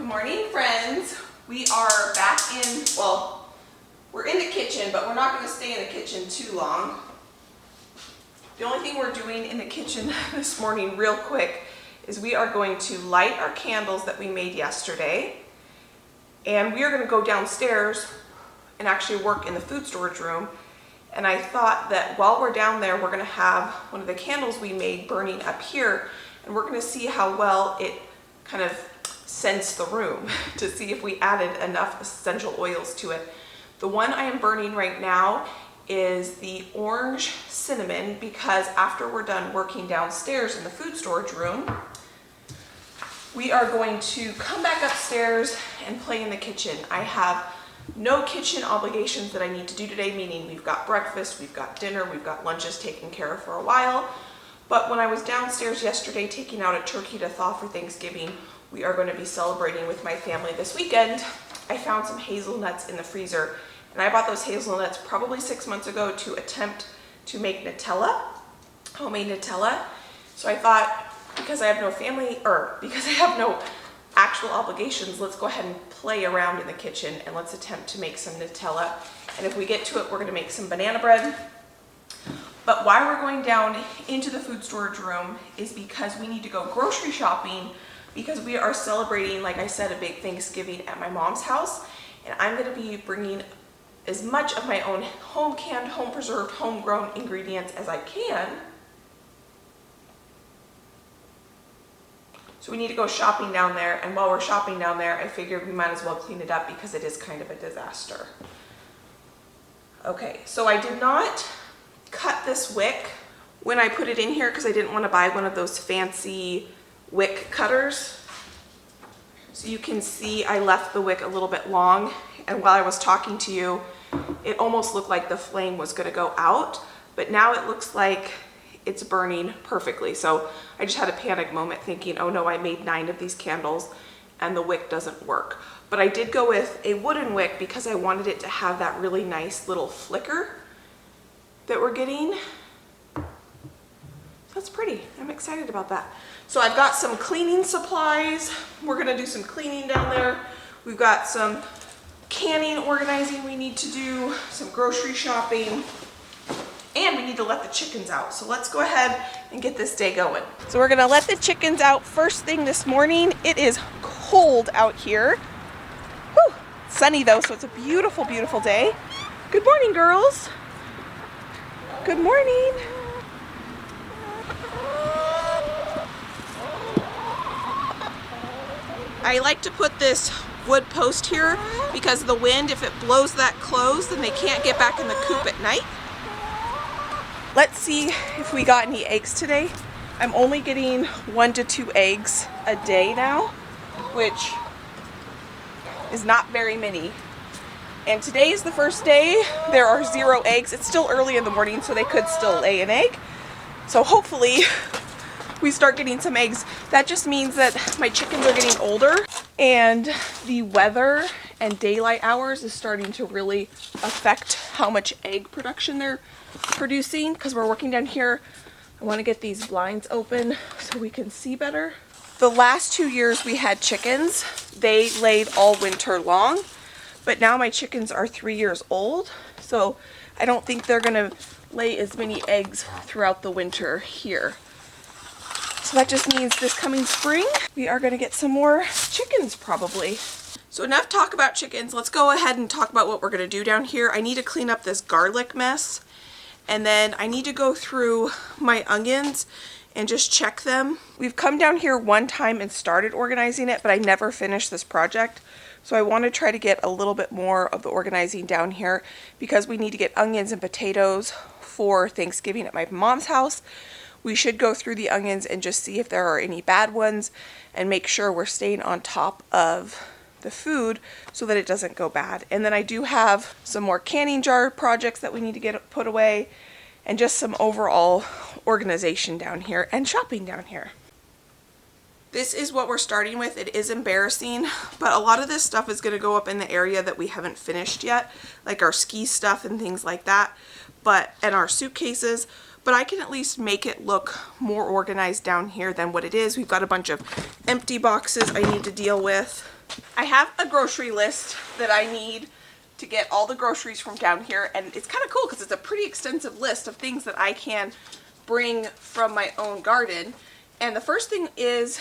Good morning, friends. We are back in, well, we're in the kitchen, but we're not going to stay in the kitchen too long. The only thing we're doing in the kitchen this morning real quick is we are going to light our candles that we made yesterday, and we are going to go downstairs and actually work in the food storage room. And I thought that while we're down there, we're going to have one of the candles we made burning up here, and we're going to see how well it kind of scents the room to see if we added enough essential oils to it. The one I am burning right now is the orange cinnamon, because after we're done working downstairs in the food storage room, we are going to come back upstairs and play in the kitchen. I have no kitchen obligations that I need to do today, meaning we've got breakfast, we've got dinner, we've got lunches taken care of for a while. But when I was downstairs yesterday taking out a turkey to thaw for Thanksgiving, we are going to be celebrating with my family this weekend. I found some hazelnuts in the freezer, and I bought those hazelnuts probably 6 months ago to attempt to make Nutella, homemade Nutella. So I thought, because I have no family, or because I have no actual obligations, let's go ahead and play around in the kitchen and let's attempt to make some Nutella. And if we get to it, we're going to make some banana bread. But why we're going down into the food storage room is because we need to go grocery shopping, because we are celebrating, like I said, a big Thanksgiving at my mom's house. And I'm going to be bringing as much of my own home canned, home preserved, homegrown ingredients as I can. So we need to go shopping down there, and while we're shopping down there, I figured we might as well clean it up because it is kind of a disaster. Okay, so I did not cut this wick when I put it in here because I didn't want to buy one of those fancy wick cutters. So you can see I left the wick a little bit long, and while I was talking to you, it almost looked like the flame was going to go out, but now it looks like it's burning perfectly. So I just had a panic moment thinking, oh no, I made 9 of these candles and the wick doesn't work. But I did go with a wooden wick because I wanted it to have that really nice little flicker that we're getting. That's pretty. I'm excited about that. So I've got some cleaning supplies. We're gonna do some cleaning down there. We've got some canning organizing we need to do, some grocery shopping, and we need to let the chickens out. So let's go ahead and get this day going. So we're gonna let the chickens out first thing this morning. It is cold out here. Whew. Sunny though, so it's a beautiful, beautiful day. Good morning, girls. Good morning. I like to put this wood post here because the wind, if it blows that close, then they can't get back in the coop at night. Let's see if we got any eggs today. I'm only getting 1 to 2 eggs a day now, which is not very many. And today is the first day there are 0 eggs. It's still early in the morning, so they could still lay an egg. So hopefully we start getting some eggs. That just means that my chickens are getting older, and the weather and daylight hours is starting to really affect how much egg production they're producing. Because we're working down here, I want to get these blinds open so we can see better. The last 2 years we had chickens, they laid all winter long, but now my chickens are 3 years old, so I don't think they're gonna lay as many eggs throughout the winter here. So that just means this coming spring, we are gonna get some more chickens probably. So enough talk about chickens. Let's go ahead and talk about what we're gonna do down here. I need to clean up this garlic mess, and then I need to go through my onions and just check them. We've come down here one time and started organizing it, but I never finished this project. So I want to try to get a little bit more of the organizing down here because we need to get onions and potatoes for Thanksgiving at my mom's house. We should go through the onions and just see if there are any bad ones and make sure we're staying on top of the food so that it doesn't go bad. And then I do have some more canning jar projects that we need to get put away, and just some overall organization down here and shopping down here. This is what we're starting with. It is embarrassing, but a lot of this stuff is going to go up in the area that we haven't finished yet, like our ski stuff and things like that, and our suitcases. But I can at least make it look more organized down here than what it is. We've got a bunch of empty boxes I need to deal with. I have a grocery list that I need to get all the groceries from down here, and it's kind of cool because it's a pretty extensive list of things that I can bring from my own garden. And the first thing is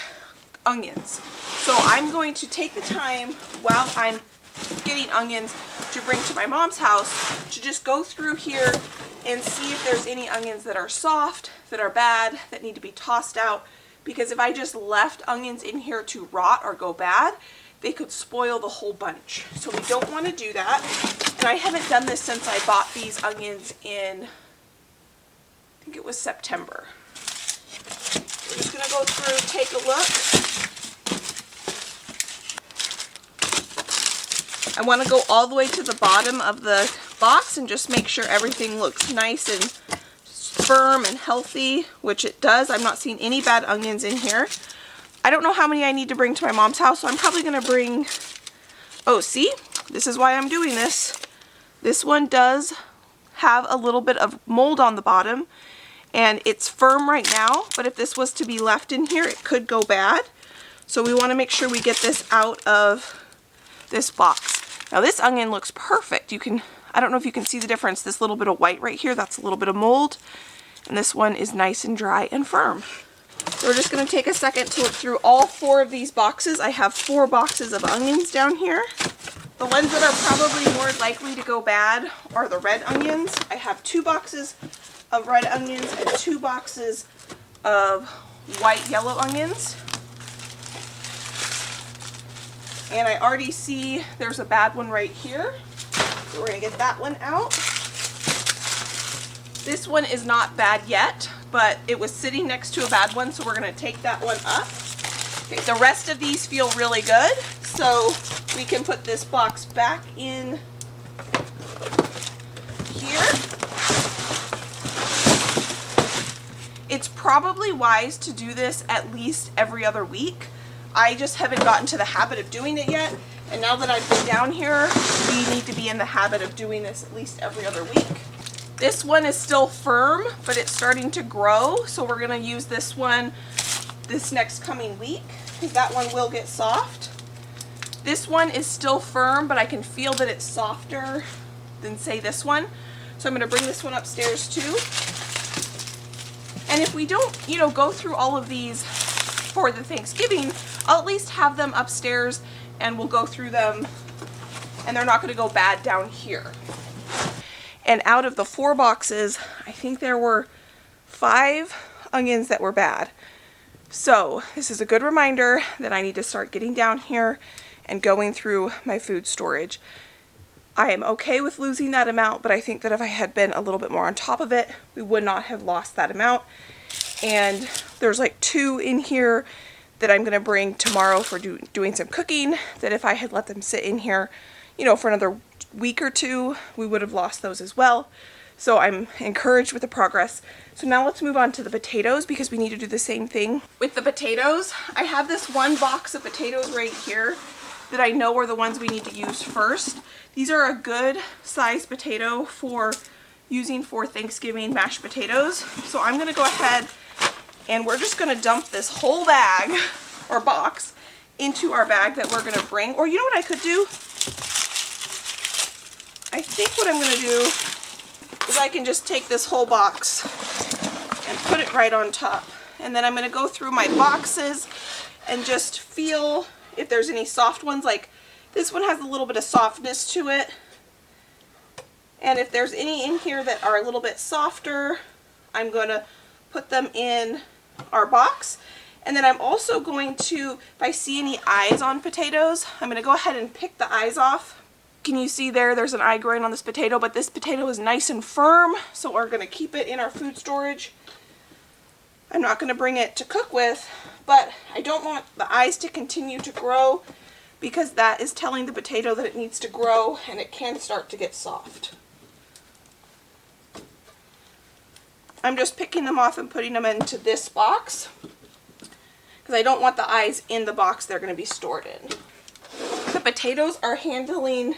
onions. So I'm going to take the time while I'm getting onions to bring to my mom's house to just go through here and see if there's any onions that are soft, that are bad, that need to be tossed out. Because if I just left onions in here to rot or go bad, they could spoil the whole bunch. So we don't want to do that. And I haven't done this since I bought these onions in, I think it was September. We're just going to go through, take a look. I want to go all the way to the bottom of the box and just make sure everything looks nice and firm and healthy, which it does. I'm not seeing any bad onions in here. I don't know how many I need to bring to my mom's house, so I'm probably going to bring, oh, see? This is why I'm doing this. This one does have a little bit of mold on the bottom, and it's firm right now, but if this was to be left in here, it could go bad. So we want to make sure we get this out of this box. Now this onion looks perfect. You can, I don't know if you can see the difference. This little bit of white right here, that's a little bit of mold, and this one is nice and dry and firm. So we're just going to take a second to look through all 4 of these boxes. I have 4 boxes of onions down here. The ones that are probably more likely to go bad are the red onions. I have 2 boxes of red onions and 2 boxes of white yellow onions. And I already see there's a bad one right here. So we're going to get that one out. This one is not bad yet, but it was sitting next to a bad one, so we're going to take that one up. Okay, the rest of these feel really good, so we can put this box back in here. It's probably wise to do this at least every other week. I just haven't gotten to the habit of doing it yet, and now that I've been down here, we need to be in the habit of doing this at least every other week. This one is still firm, but it's starting to grow, so we're going to use this one this next coming week, because that one will get soft. This one is still firm, but I can feel that it's softer than, say, this one. So I'm going to bring this one upstairs too. And if we don't, go through all of these for the Thanksgiving, I'll at least have them upstairs and we'll go through them, and they're not going to go bad down here. And out of the 4 boxes, I think there were 5 onions that were bad. So this is a good reminder that I need to start getting down here and going through my food storage. I am okay with losing that amount, but I think that if I had been a little bit more on top of it, we would not have lost that amount. And there's like 2 in here that I'm going to bring tomorrow for doing some cooking, that if I had let them sit in here, for another week or 2, we would have lost those as well. So I'm encouraged with the progress. So now let's move on to the potatoes, because we need to do the same thing. With the potatoes, I have this 1 box of potatoes right here that I know are the ones we need to use first. These are a good size potato for using for Thanksgiving mashed potatoes. So I'm going to go ahead and we're just going to dump this whole bag or box into our bag that we're going to bring. Or you know what I could do? I think what I'm going to do is I can just take this whole box and put it right on top. And then I'm going to go through my boxes and just feel if there's any soft ones. Like this one has a little bit of softness to it. And if there's any in here that are a little bit softer, I'm going to put them in our box. And then I'm also going to, if I see any eyes on potatoes, I'm going to go ahead and pick the eyes off. Can you see there's an eye growing on this potato, but this potato is nice and firm, so we're going to keep it in our food storage. I'm not going to bring it to cook with, but I don't want the eyes to continue to grow, because that is telling the potato that it needs to grow and it can start to get soft. I'm just picking them off and putting them into this box, because I don't want the eyes in the box they're going to be stored in. The potatoes are handling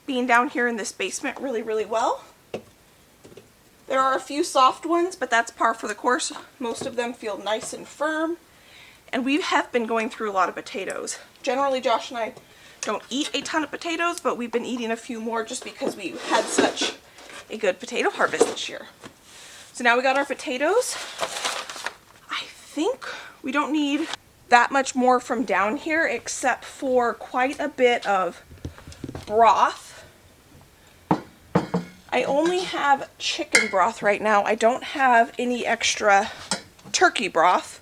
being down here in this basement really, really well. There are a few soft ones, but that's par for the course. Most of them feel nice and firm. And we have been going through a lot of potatoes. Generally, Josh and I don't eat a ton of potatoes, but we've been eating a few more just because we had such a good potato harvest this year. So now we got our potatoes. I think we don't need that much more from down here except for quite a bit of broth. I only have chicken broth right now. I don't have any extra turkey broth.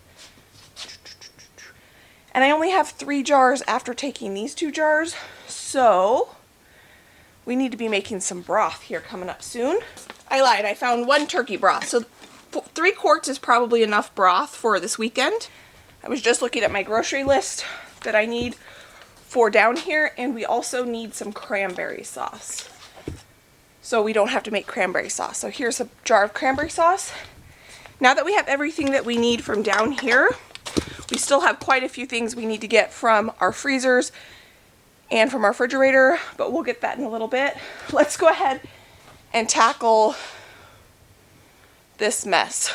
And I only have 3 jars after taking these 2 jars, so we need to be making some broth here coming up soon. I lied, I found 1 turkey broth, so 3 quarts is probably enough broth for this weekend. I was just looking at my grocery list that I need for down here, and we also need some cranberry sauce. So we don't have to make cranberry sauce. So here's a jar of cranberry sauce. Now that we have everything that we need from down here, we still have quite a few things we need to get from our freezers and from our refrigerator, but we'll get that in a little bit. Let's go ahead and tackle this mess.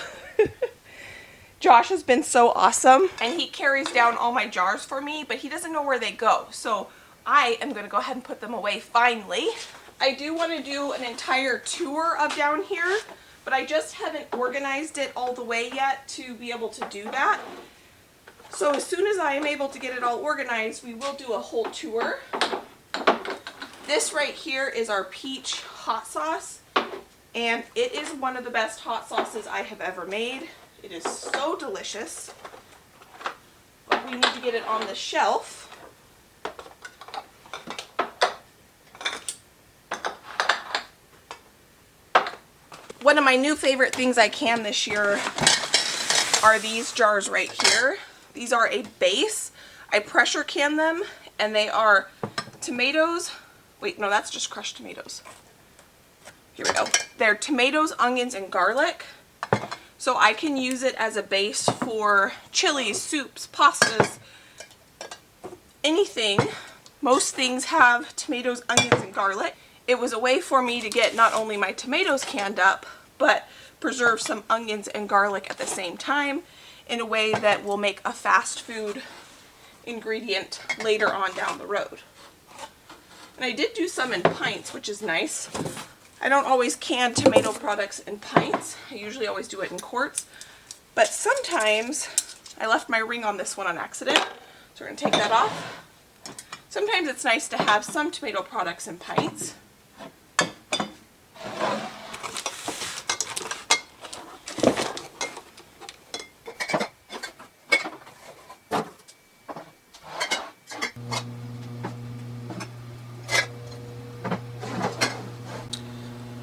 Josh has been so awesome, and he carries down all my jars for me, but he doesn't know where they go. So I am going to go ahead and put them away finally. I do want to do an entire tour of down here, but I just haven't organized it all the way yet to be able to do that. So as soon as I am able to get it all organized, we will do a whole tour. This right here is our peach hot sauce, and it is one of the best hot sauces I have ever made. It is so delicious, but we need to get it on the shelf. One of my new favorite things I can this year are these jars right here. These are a base. I pressure can them, and they are tomatoes. Wait, no, that's just crushed tomatoes. Here we go. They're tomatoes, onions, and garlic. So I can use it as a base for chilies, soups, pastas, anything. Most things have tomatoes, onions, and garlic. It was a way for me to get not only my tomatoes canned up, but preserve some onions and garlic at the same time in a way that will make a fast food ingredient later on down the road. And I did do some in pints, which is nice. I don't always can tomato products in pints. I usually always do it in quarts. But sometimes, I left my ring on this one on accident, so we're going to take that off. Sometimes it's nice to have some tomato products in pints.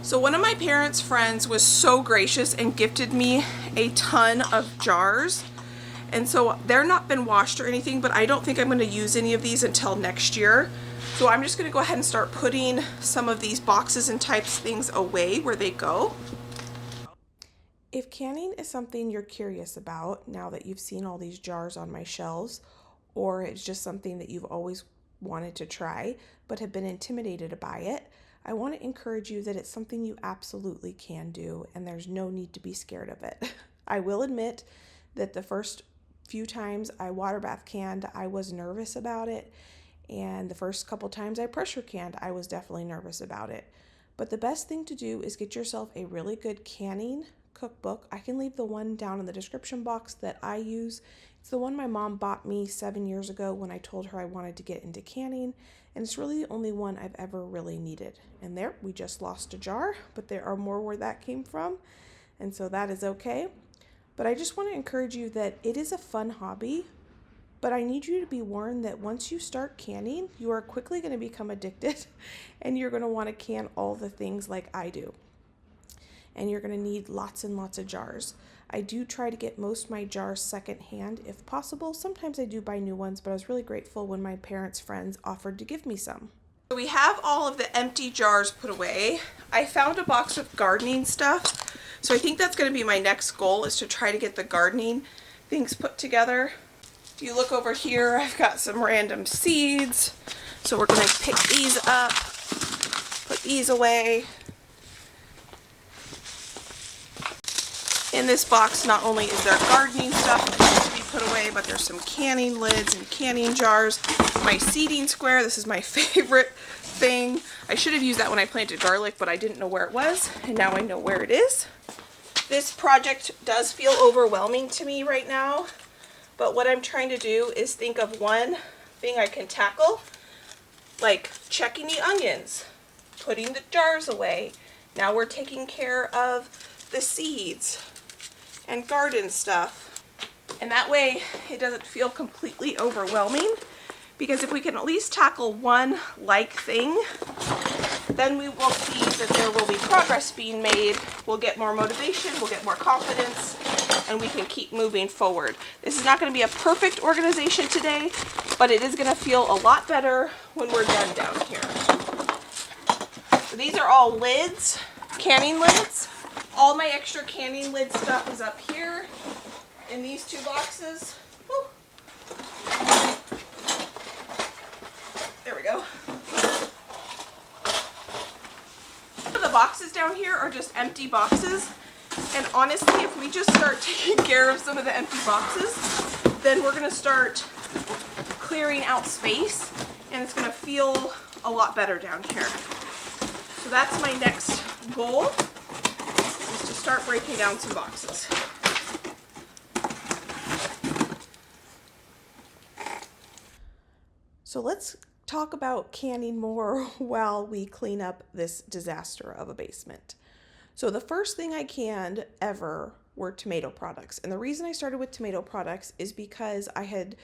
So one of my parents' friends was so gracious and gifted me a ton of jars. And so they're not been washed or anything, but I don't think I'm going to use any of these until next year. So I'm just going to go ahead and start putting some of these boxes and types things away where they go. If canning is something you're curious about now that you've seen all these jars on my shelves, or it's just something that you've always wanted to try but have been intimidated by it, I want to encourage you that it's something you absolutely can do, and there's no need to be scared of it. I will admit that the first few times I water bath canned, I was nervous about it, and the first couple times I pressure canned, I was definitely nervous about it. But the best thing to do is get yourself a really good canning cookbook. I can leave the one down in the description box that I use. It's the one my mom bought me 7 years ago when I told her I wanted to get into canning, and it's really the only one I've ever really needed. And there, we just lost a jar, but there are more where that came from, and so that is okay. But I just want to encourage you that it is a fun hobby, but I need you to be warned that once you start canning, you are quickly going to become addicted, and you're going to want to can all the things like I do. And you're going to need lots and lots of jars. I do try to get most of my jars secondhand if possible. Sometimes I do buy new ones, but I was really grateful when my parents' friends offered to give me some. So we have all of the empty jars put away. I found a box of gardening stuff, so I think that's going to be my next goal, is to try to get the gardening things put together. If you look over here, I've got some random seeds, so we're going to pick these up, put these away. In this box, not only is there gardening stuff that needs to be put away, but there's some canning lids and canning jars. My seeding square, this is my favorite thing. I should have used that when I planted garlic, but I didn't know where it was, and now I know where it is. This project does feel overwhelming to me right now, but what I'm trying to do is think of one thing I can tackle, like checking the onions, putting the jars away. Now we're taking care of the seeds and garden stuff. And that way it doesn't feel completely overwhelming, because if we can at least tackle one like thing, then we will see that there will be progress being made. We'll get more motivation, we'll get more confidence, and we can keep moving forward. This is not going to be a perfect organization today, but it is going to feel a lot better when we're done down here. So these are all lids, canning lids. All my extra canning lid stuff is up here in these two boxes. Woo. There we go. The boxes down here are just empty boxes, and honestly, if we just start taking care of some of the empty boxes, then we're going to start clearing out space, and it's going to feel a lot better down here. So that's my next goal, is to start breaking down some boxes. So let's talk about canning more while we clean up this disaster of a basement. So the first thing I canned ever were tomato products. And the reason I started with tomato products is because I had,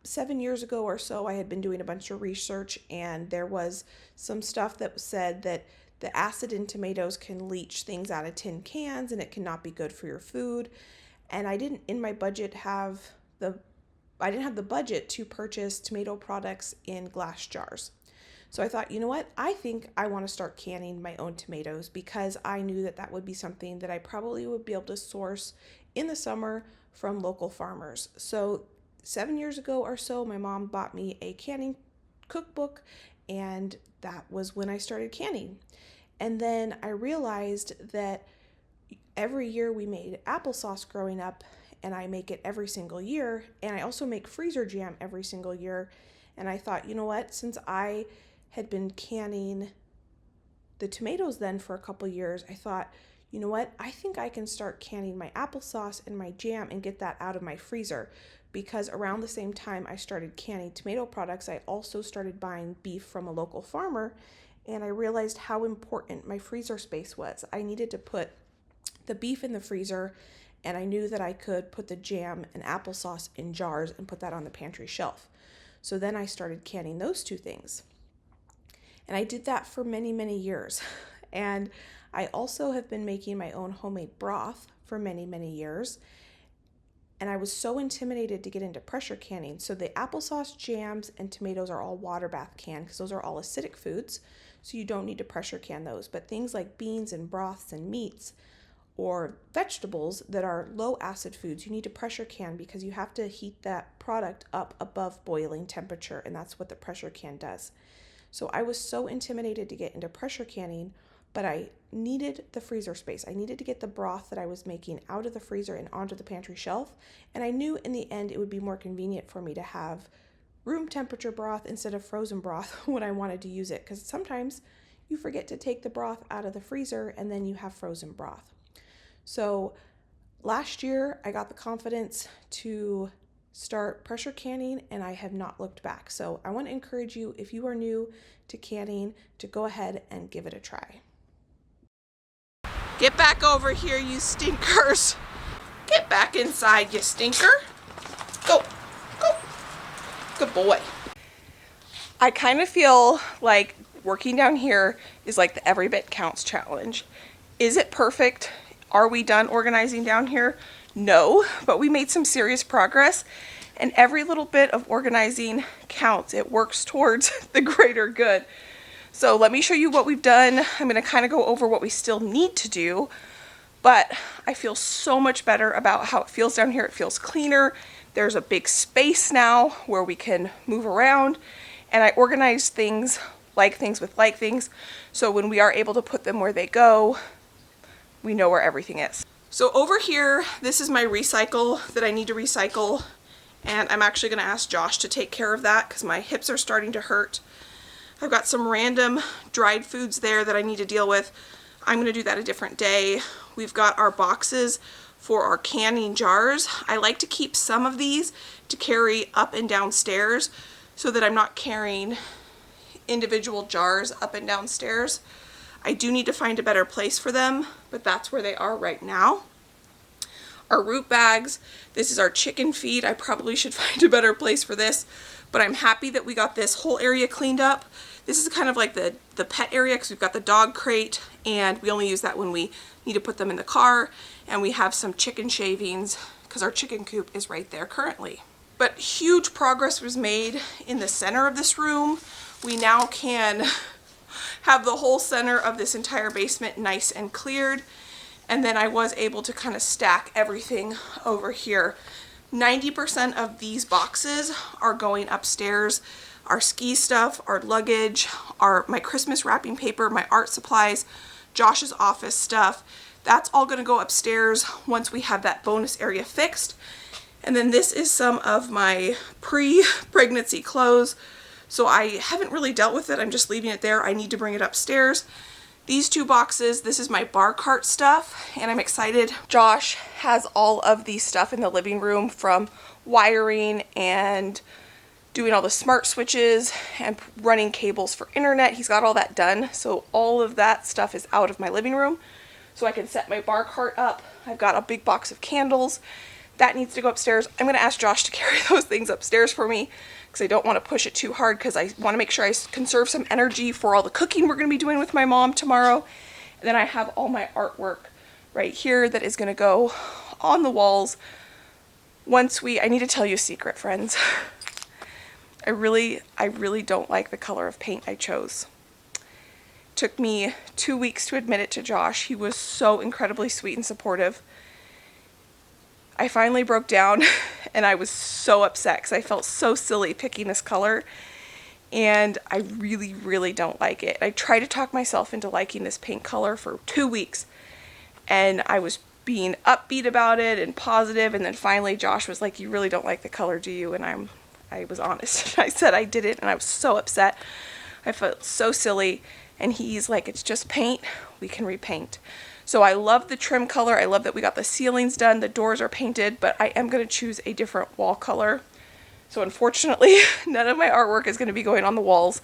7 years ago or so, I had been doing a bunch of research, and there was some stuff that said that the acid in tomatoes can leach things out of tin cans and it cannot be good for your food. And I didn't, in my budget, I didn't have the budget to purchase tomato products in glass jars. So I thought, you know what? I think I want to start canning my own tomatoes, because I knew that that would be something that I probably would be able to source in the summer from local farmers. So 7 years ago or so, my mom bought me a canning cookbook, and that was when I started canning. And then I realized that every year we made applesauce growing up, and I make it every single year, and I also make freezer jam every single year. And I thought, you know what, since I had been canning the tomatoes then for a couple years, I thought, you know what, I think I can start canning my applesauce and my jam and get that out of my freezer. Because around the same time I started canning tomato products, I also started buying beef from a local farmer, and I realized how important my freezer space was. I needed to put the beef in the freezer, and I knew that I could put the jam and applesauce in jars and put that on the pantry shelf. So then I started canning those two things. And I did that for many, many years. And I also have been making my own homemade broth for many, many years. And I was so intimidated to get into pressure canning. So the applesauce, jams, and tomatoes are all water bath canned, because those are all acidic foods. So you don't need to pressure can those. But things like beans and broths and meats, or vegetables that are low acid foods, you need to pressure can, because you have to heat that product up above boiling temperature, and that's what the pressure can does. So I was so intimidated to get into pressure canning, but I needed the freezer space. I needed to get the broth that I was making out of the freezer and onto the pantry shelf, and I knew in the end it would be more convenient for me to have room temperature broth instead of frozen broth when I wanted to use it, because sometimes you forget to take the broth out of the freezer and then you have frozen broth. So last year I got the confidence to start pressure canning, and I have not looked back. So I want to encourage you, if you are new to canning, to go ahead and give it a try. Get back over here, you stinkers. Get back inside, you stinker. Go, go. Good boy. I kind of feel like working down here is like the Every Bit Counts challenge. Is it perfect? Are we done organizing down here? No, but we made some serious progress, and every little bit of organizing counts. It works towards the greater good. So let me show you what we've done. I'm going to kind of go over what we still need to do, but I feel so much better about how it feels down here. It feels cleaner. There's a big space now where we can move around, and I organize things with like things, so when we are able to put them where they go, we know where everything is. So over here, this is my recycle that I need to recycle, and I'm actually going to ask Josh to take care of that because my hips are starting to hurt. I've got some random dried foods there that I need to deal with. I'm going to do that a different day. We've got our boxes for our canning jars. I like to keep some of these to carry up and down stairs so that I'm not carrying individual jars up and down stairs. I do need to find a better place for them, but that's where they are right now. Our root bags, this is our chicken feed. I probably should find a better place for this, but I'm happy that we got this whole area cleaned up. This is kind of like the pet area because we've got the dog crate, and we only use that when we need to put them in the car, and we have some chicken shavings because our chicken coop is right there currently. But huge progress was made in the center of this room. We now can have the whole center of this entire basement nice and cleared. And then I was able to kind of stack everything over here. 90% of these boxes are going upstairs. Our ski stuff, our luggage, my Christmas wrapping paper, my art supplies, Josh's office stuff. That's all going to go upstairs once we have that bonus area fixed. And then this is some of my pre-pregnancy clothes. So I haven't really dealt with it. I'm just leaving it there. I need to bring it upstairs. These two boxes, this is my bar cart stuff, and I'm excited. Josh has all of these stuff in the living room, from wiring and doing all the smart switches and running cables for internet. He's got all that done. So all of that stuff is out of my living room. So I can set my bar cart up. I've got a big box of candles. That needs to go upstairs. I'm going to ask Josh to carry those things upstairs for me because I don't want to push it too hard because I want to make sure I conserve some energy for all the cooking we're going to be doing with my mom tomorrow. And then I have all my artwork right here that is going to go on the walls I need to tell you a secret, friends. I really don't like the color of paint I chose. It took me 2 weeks to admit it to Josh. He was so incredibly sweet and supportive. I finally broke down and I was so upset because I felt so silly picking this color, and I really don't like it. I tried to talk myself into liking this paint color for 2 weeks, and I was being upbeat about it and positive, and then finally Josh was like, "You really don't like the color, do you?" And I was honest. I said I didn't, and I was so upset. I felt so silly, and he's like, "It's just paint, we can repaint." So I love the trim color. I love that we got the ceilings done, the doors are painted, but I am going to choose a different wall color. So unfortunately, none of my artwork is going to be going on the walls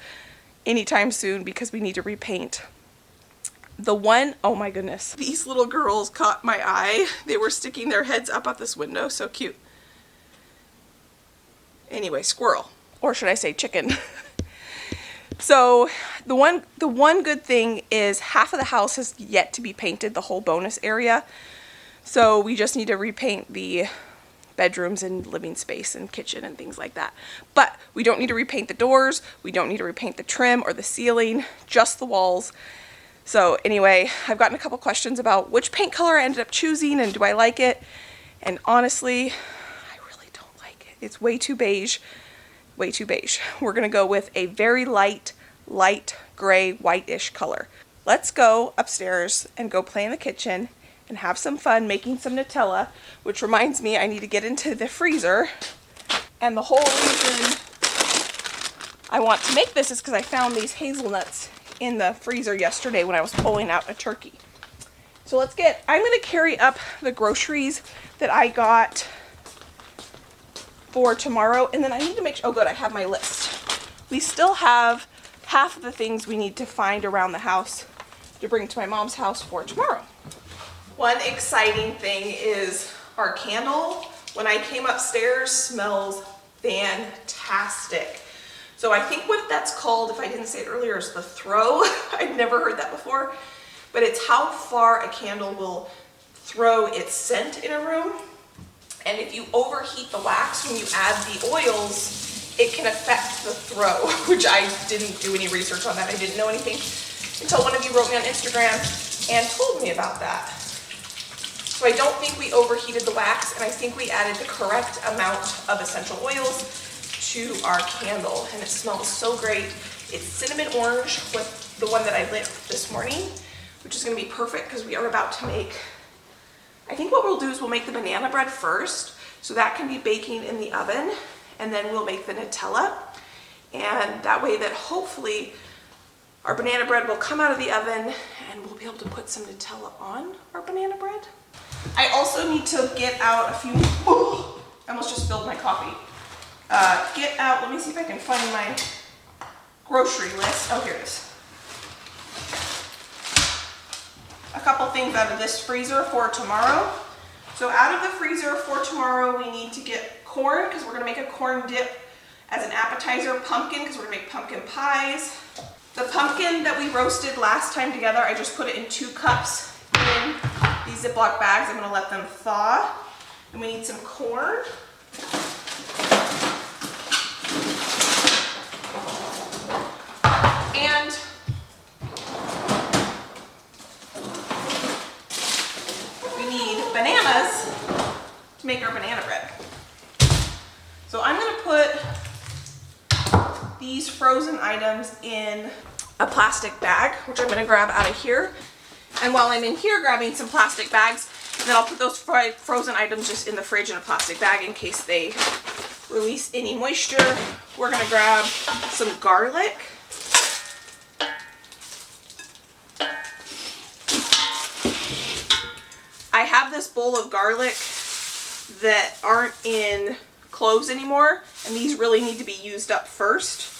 anytime soon because we need to repaint. Oh my goodness, these little girls caught my eye. They were sticking their heads up at this window, so cute. Anyway, squirrel, or should I say chicken. So the one good thing is half of the house has yet to be painted, the whole bonus area. So we just need to repaint the bedrooms and living space and kitchen and things like that. But we don't need to repaint the doors. We don't need to repaint the trim or the ceiling, just the walls. So anyway, I've gotten a couple questions about which paint color I ended up choosing and do I like it. And honestly, I really don't like it. It's way too beige. Way too beige. We're going to go with a very light gray, whitish color. Let's go upstairs and go play in the kitchen and have some fun making some Nutella, which reminds me I need to get into the freezer. And the whole reason I want to make this is because I found these hazelnuts in the freezer yesterday when I was pulling out a turkey. So I'm going to carry up the groceries that I got for tomorrow, and then I need to make sure, oh good, I have my list. We still have half of the things we need to find around the house to bring to my mom's house for tomorrow. One exciting thing is our candle, when I came upstairs, smells fantastic. So I think what that's called, if I didn't say it earlier, is the throw. I've never heard that before, but it's how far a candle will throw its scent in a room. And if you overheat the wax when you add the oils, it can affect the throw, which I didn't do any research on that. I didn't know anything until one of you wrote me on Instagram and told me about that. So I don't think we overheated the wax, and I think we added the correct amount of essential oils to our candle, and it smells so great. It's cinnamon orange with the one that I lit this morning, which is going to be perfect because we are about to make I think what we'll do is we'll make the banana bread first, so that can be baking in the oven, and then we'll make the Nutella. And that way that hopefully our banana bread will come out of the oven and we'll be able to put some Nutella on our banana bread. I also need to get out a few, oh, I almost just spilled my coffee. Get out, let me see if I can find my grocery list. Oh, here it is. A couple things out of this freezer for tomorrow. So out of the freezer for tomorrow, we need to get corn, because we're gonna make a corn dip as an appetizer, pumpkin, because we're gonna make pumpkin pies. The pumpkin that we roasted last time together, I just put it in 2 cups in these Ziploc bags. I'm gonna let them thaw. And we need some corn. And we need bananas to make our banana bread. So I'm gonna put these frozen items in a plastic bag, which I'm gonna grab out of here. And while I'm in here grabbing some plastic bags, then I'll put those frozen items just in the fridge in a plastic bag in case they release any moisture. We're gonna grab some garlic. I have this bowl of garlic that aren't in cloves anymore, and these really need to be used up first.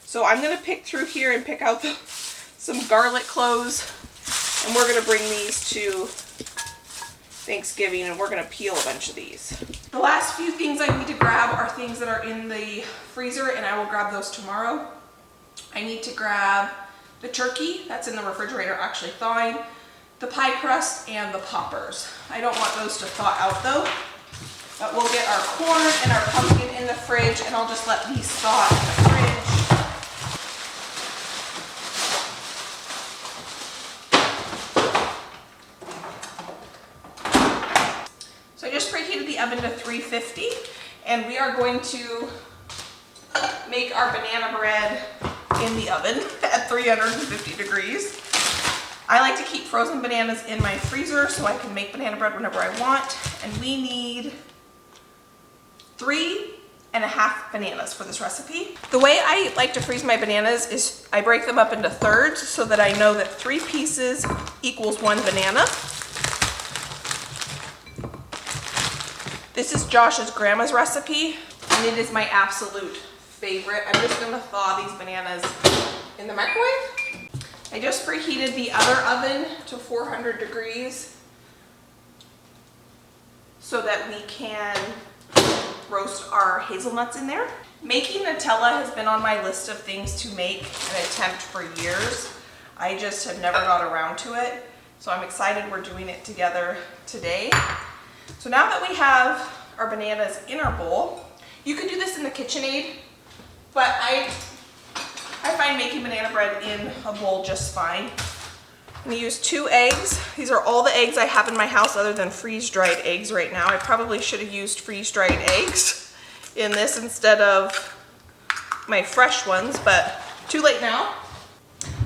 So I'm gonna pick through here and pick out some garlic cloves, and we're gonna bring these to Thanksgiving, and we're gonna peel a bunch of these. The last few things I need to grab are things that are in the freezer, and I will grab those tomorrow. I need to grab the turkey that's in the refrigerator actually thawing, the pie crust, and the poppers. I don't want those to thaw out though. But we'll get our corn and our pumpkin in the fridge, and I'll just let these thaw in the fridge. So I just preheated the oven to 350, and we are going to make our banana bread in the oven at 350 degrees. I like to keep frozen bananas in my freezer so I can make banana bread whenever I want, and we need 3.5 bananas for this recipe. The way I like to freeze my bananas is I break them up into thirds so that I know that 3 pieces equals 1 banana. This is Josh's grandma's recipe, and it is my absolute favorite. I'm just gonna thaw these bananas in the microwave. I just preheated the other oven to 400 degrees so that we can roast our hazelnuts in there. Making Nutella has been on my list of things to make and attempt for years. I just have never got around to it. So I'm excited we're doing it together today. So now that we have our bananas in our bowl, you can do this in the KitchenAid, but I find making banana bread in a bowl just fine. I'm gonna use 2 eggs. These are all the eggs I have in my house other than freeze-dried eggs right now. I probably should have used freeze-dried eggs in this instead of my fresh ones, but too late now.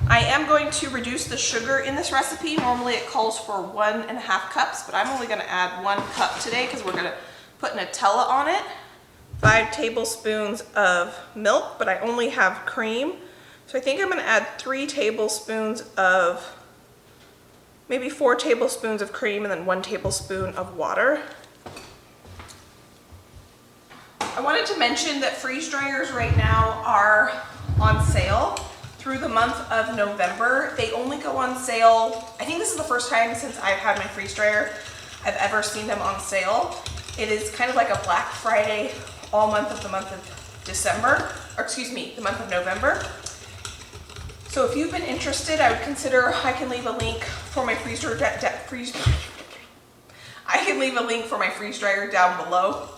I am going to reduce the sugar in this recipe. Normally it calls for 1.5 cups, but I'm only gonna add 1 cup today because we're gonna put Nutella on it. 5 tablespoons of milk, but I only have cream. So I think I'm gonna add 3 tablespoons of, maybe 4 tablespoons of cream and then 1 tablespoon of water. I wanted to mention that freeze dryers right now are on sale through the month of November. They only go on sale, I think this is the first time since I've had my freeze dryer I've ever seen them on sale. It is kind of like a Black Friday all month of the month of December, or excuse me, the month of November. So if you've been interested, I would consider, I can leave a link for my freeze dryer down below.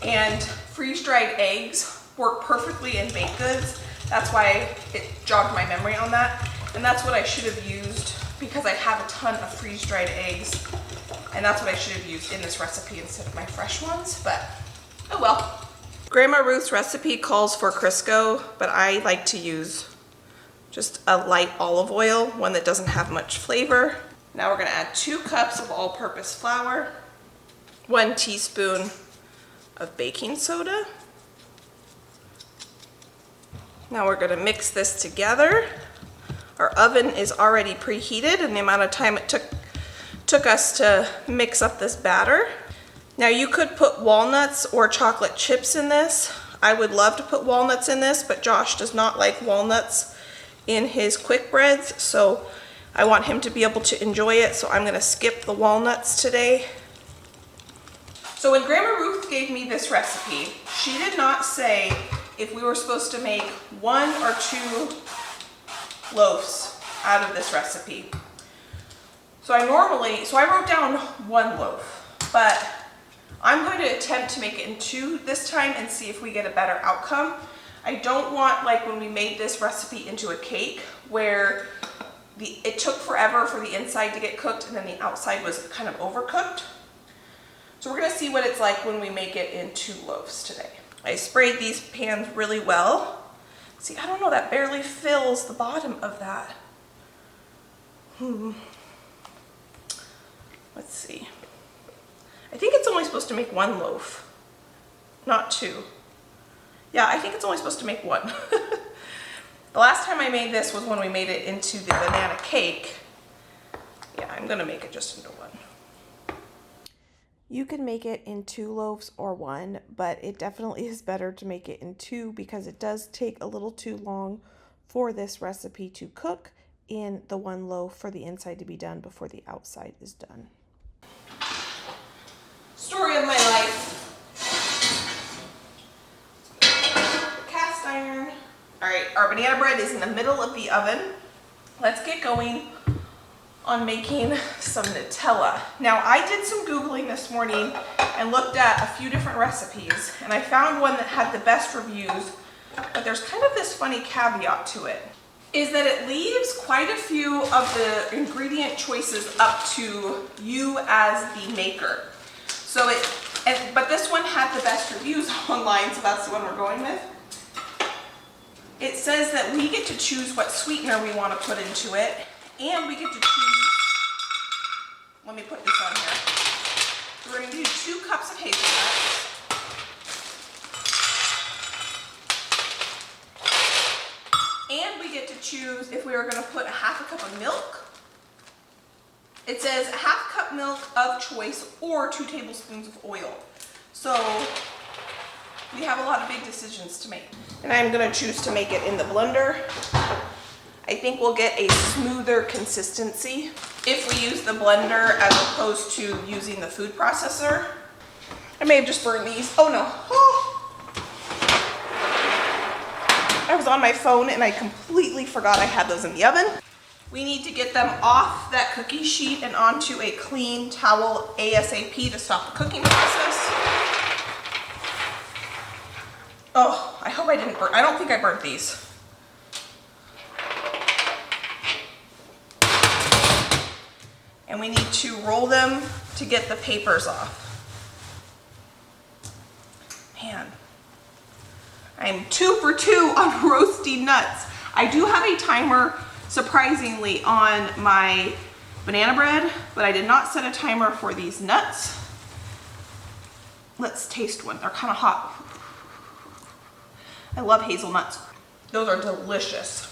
And freeze-dried eggs work perfectly in baked goods. That's why it jogged my memory on that. And that's what I should have used because I have a ton of freeze-dried eggs. And that's what I should have used in this recipe instead of my fresh ones, but oh well. Grandma Ruth's recipe calls for Crisco, but I like to use just a light olive oil, one that doesn't have much flavor. Now we're gonna add 2 cups of all-purpose flour, 1 teaspoon of baking soda. Now we're gonna mix this together. Our oven is already preheated, and the amount of time it took us to mix up this batter. Now you could put walnuts or chocolate chips in this. I would love to put walnuts in this, but Josh does not like walnuts in his quick breads, so I want him to be able to enjoy it, so I'm gonna skip the walnuts today. So when Grandma Ruth gave me this recipe, she did not say if we were supposed to make 1 or 2 loaves out of this recipe. So I wrote down 1 loaf, but I'm going to attempt to make it in 2 this time and see if we get a better outcome. I don't want, like when we made this recipe into a cake, where it took forever for the inside to get cooked and then the outside was kind of overcooked. So we're gonna see what it's like when we make it in 2 loaves today. I sprayed these pans really well. See, I don't know, that barely fills the bottom of that. Let's see. I think it's only supposed to make 1 loaf, not 2. Yeah, I think it's only supposed to make 1. The last time I made this was when we made it into the banana cake. Yeah, I'm gonna make it just into 1. You can make it in 2 loaves or 1, but it definitely is better to make it in 2 because it does take a little too long for this recipe to cook in the 1 loaf for the inside to be done before the outside is done. Story of my life. The cast iron. All right, our banana bread is in the middle of the oven. Let's get going on making some Nutella. Now, I did some Googling this morning and looked at a few different recipes, and I found one that had the best reviews, but there's kind of this funny caveat to it, is that it leaves quite a few of the ingredient choices up to you as the maker. So but this one had the best reviews online, so that's the one we're going with. It says that we get to choose what sweetener we want to put into it, and we get to choose, let me put this on here. So we're going to do 2 cups of hazelnuts. And we get to choose if we are going to put 1/2 cup of milk. It says 1/2 cup milk of choice or 2 tablespoons of oil. So we have a lot of big decisions to make. And I'm going to choose to make it in the blender. I think we'll get a smoother consistency if we use the blender as opposed to using the food processor. I may have just burned these. Oh no. Oh. I was on my phone and I completely forgot I had those in the oven. We need to get them off that cookie sheet and onto a clean towel ASAP to stop the cooking process. Oh, I hope I didn't burn. I don't think I burnt these. And we need to roll them to get the papers off. Man, I'm 2 for 2 on roasting nuts. I do have a timer, surprisingly, on my banana bread, but I did not set a timer for these nuts. Let's taste one. They're kind of hot. I love hazelnuts. Those are delicious.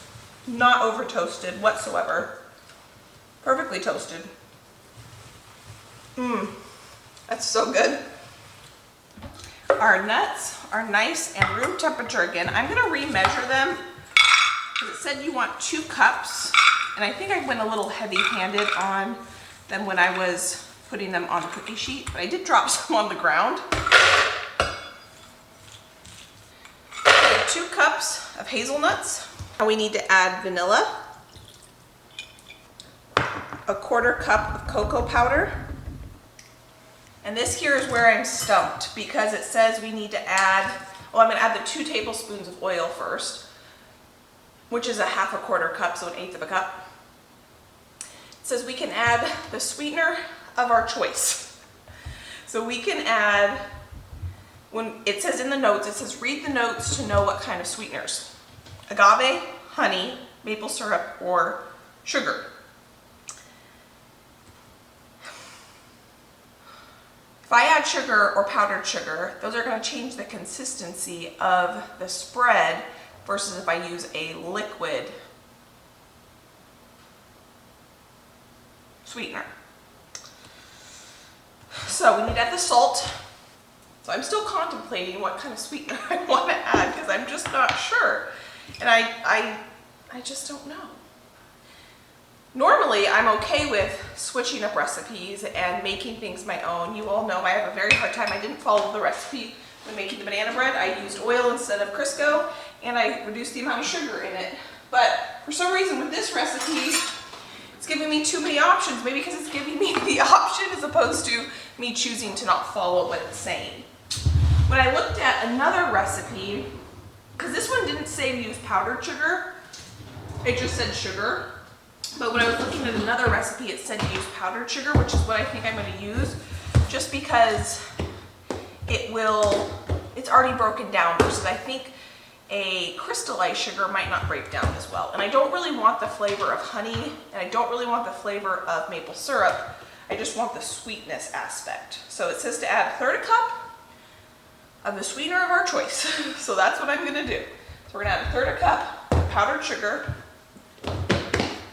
Not over toasted whatsoever. Perfectly toasted. That's so good. Our nuts are nice and room temperature again. I'm gonna remeasure them because it said you want 2 cups, and I think I went a little heavy-handed on them when I was putting them on the cookie sheet, but I did drop some on the ground. 2 cups of hazelnuts. Now we need to add vanilla, 1/4 cup of cocoa powder. And this here is where I'm stumped because it says we need to add, well, I'm gonna add the 2 tablespoons of oil first, which is 1/4 cup, so 1/8 of a cup. It says we can add the sweetener of our choice. So we can add, when it says in the notes, it says read the notes to know what kind of sweeteners. Agave, honey, maple syrup, or sugar. If I add sugar or powdered sugar, those are going to change the consistency of the spread versus if I use a liquid sweetener. So we need to add the salt. So I'm still contemplating what kind of sweetener I want to add because I'm just not sure. And I just don't know. Normally, I'm okay with switching up recipes and making things my own. You all know I have a very hard time. I didn't follow the recipe when making the banana bread. I used oil instead of Crisco, and I reduced the amount of sugar in it. But for some reason with this recipe, it's giving me too many options. Maybe because it's giving me the option as opposed to me choosing to not follow what it's saying. When I looked at another recipe, because this one didn't say to use powdered sugar, it just said sugar. But when I was looking at another recipe, it said to use powdered sugar, which is what I think I'm going to use, just because it's already broken down, versus I think a crystallized sugar might not break down as well. And I don't really want the flavor of honey, and I don't really want the flavor of maple syrup. I just want the sweetness aspect. So it says to add 1/3 cup of the sweetener of our choice. So that's what I'm going to do. So we're going to add 1/3 cup of powdered sugar.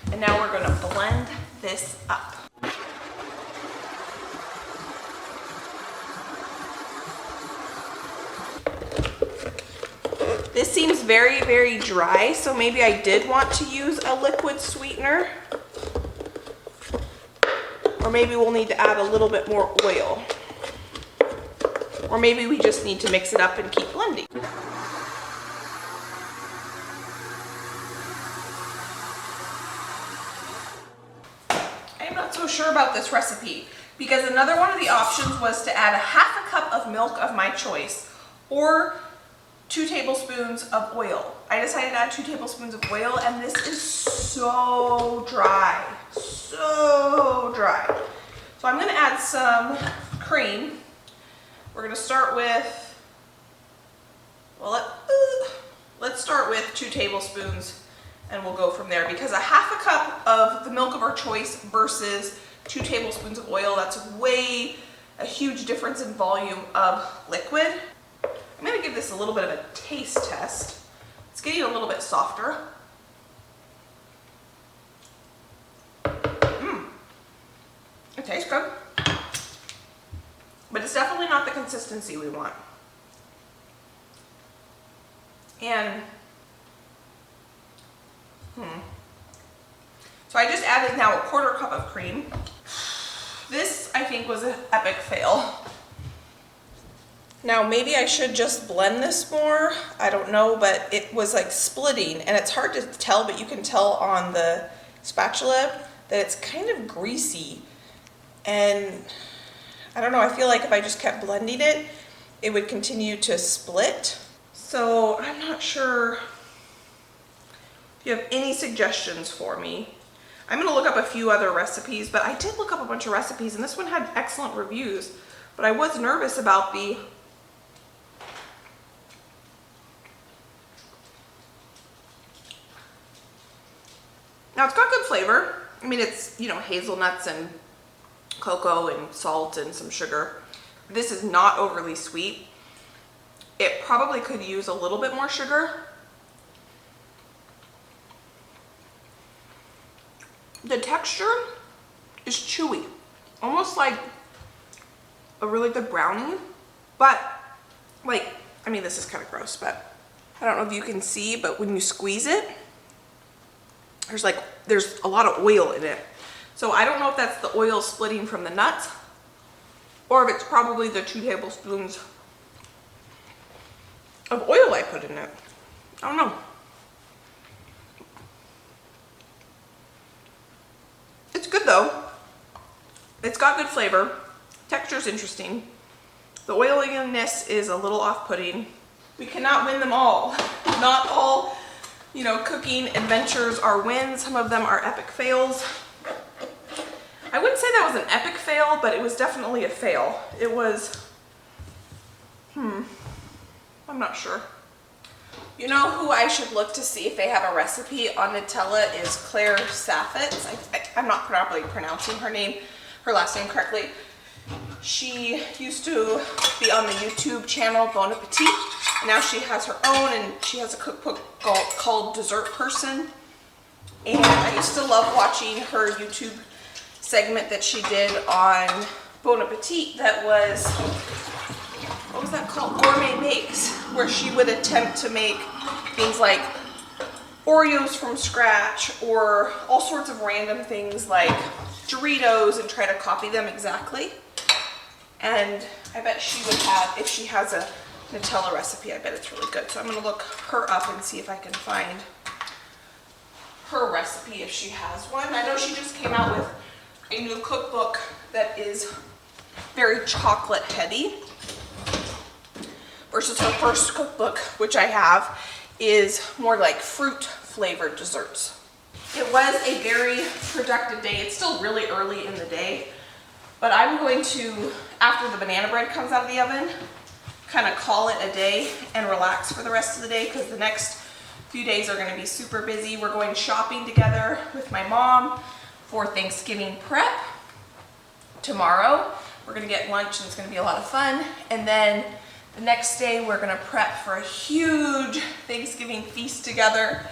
And now we're going to blend this up. This seems very, very dry, so maybe I did want to use a liquid sweetener. Or maybe we'll need to add a little bit more oil. Or maybe we just need to mix it up and keep blending. I'm not so sure about this recipe because another one of the options was to add 1/2 cup of milk of my choice or 2 tablespoons of oil. I decided to add 2 tablespoons of oil, and this is so dry, so dry. So I'm going to add some cream. We're going to start with, well, let's start with 2 tablespoons, and we'll go from there, because 1/2 cup of the milk of our choice versus 2 tablespoons of oil, that's a huge difference in volume of liquid. I'm going to give this a little bit of a taste test. It's getting a little bit softer. It tastes good, but it's definitely not the consistency we want. And so I just added now 1/4 cup of cream. This, I think, was an epic fail. Now, maybe I should just blend this more. I don't know, but it was like splitting, and it's hard to tell, but you can tell on the spatula that it's kind of greasy. And I don't know, I feel like if I just kept blending it, it would continue to split. So I'm not sure if you have any suggestions for me. I'm gonna look up a few other recipes, but I did look up a bunch of recipes, and this one had excellent reviews, but I was nervous about the Now it's got good flavor. I mean, it's, you know, hazelnuts and cocoa and salt and some sugar. This is not overly sweet. It probably could use a little bit more sugar. The texture is chewy, almost like a really good brownie, but like, I mean, this is kind of gross, but I don't know if you can see, but when you squeeze it, there's a lot of oil in it. So I don't know if that's the oil splitting from the nuts or if it's probably the 2 tablespoons of oil I put in it. I don't know. It's good though. It's got good flavor. Texture's interesting. The oiliness is a little off-putting. We cannot win them all. Not all, you know, cooking adventures are wins. Some of them are epic fails. I wouldn't say that was an epic fail, but it was definitely a fail. It was, I'm not sure. You know who I should look to see if they have a recipe on Nutella is Claire Saffitz. I'm not probably pronouncing her last name correctly. She used to be on the YouTube channel Bon Appetit, and now she has her own, and she has a cookbook called Dessert Person. And I used to love watching her YouTube segment that she did on Bon Appetit that was, what was that called? Gourmet Bakes, where she would attempt to make things like Oreos from scratch or all sorts of random things like Doritos and try to copy them exactly. And I bet she would have, if she has a Nutella recipe, I bet it's really good. So I'm gonna look her up and see if I can find her recipe if she has one. I know she just came out with a new cookbook that is very chocolate heavy versus her first cookbook, which I have, is more like fruit flavored desserts. It was a very productive day. It's still really early in the day, but I'm going to, after the banana bread comes out of the oven, kind of call it a day and relax for the rest of the day, because the next few days are going to be super busy. We're going shopping together with my mom for Thanksgiving prep tomorrow. We're going to get lunch and it's going to be a lot of fun. And then the next day we're going to prep for a huge Thanksgiving feast together.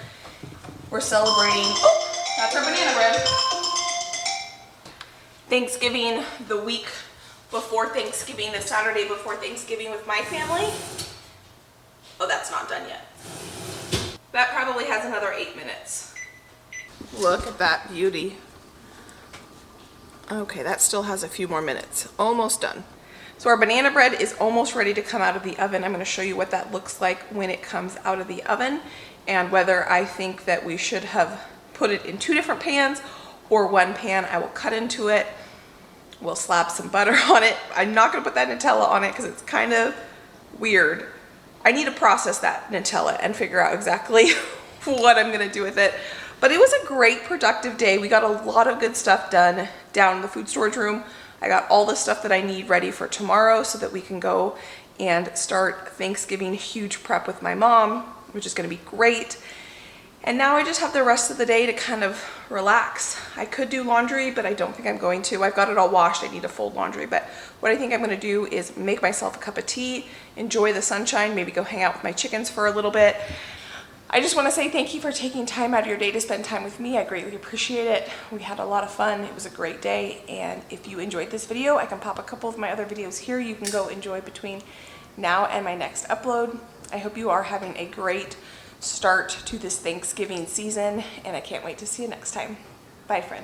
We're celebrating, oh, that's our banana bread. Thanksgiving the week before Thanksgiving, the Saturday before Thanksgiving with my family. Oh, that's not done yet. That probably has another 8 minutes. Look at that beauty. Okay, that still has a few more minutes. Almost done. So our banana bread is almost ready to come out of the oven. I'm going to show you what that looks like when it comes out of the oven, and whether I think that we should have put it in 2 different pans or 1 pan. I will cut into it. We'll slap some butter on it. I'm not going to put that Nutella on it because it's kind of weird. I need to process that Nutella and figure out exactly what I'm going to do with it. But it was a great productive day. We got a lot of good stuff done down in the food storage room. I got all the stuff that I need ready for tomorrow so that we can go and start Thanksgiving huge prep with my mom, which is going to be great. And now I just have the rest of the day to kind of relax. I could do laundry, but I don't think I'm going to. I've got it all washed. I need to fold laundry. But what I think I'm going to do is make myself a cup of tea, enjoy the sunshine, maybe go hang out with my chickens for a little bit. I just want to say thank you for taking time out of your day to spend time with me. I greatly appreciate it. We had a lot of fun. It was a great day. And if you enjoyed this video, I can pop a couple of my other videos here. You can go enjoy between now and my next upload. I hope you are having a great start to this Thanksgiving season, and I can't wait to see you next time. Bye, friend.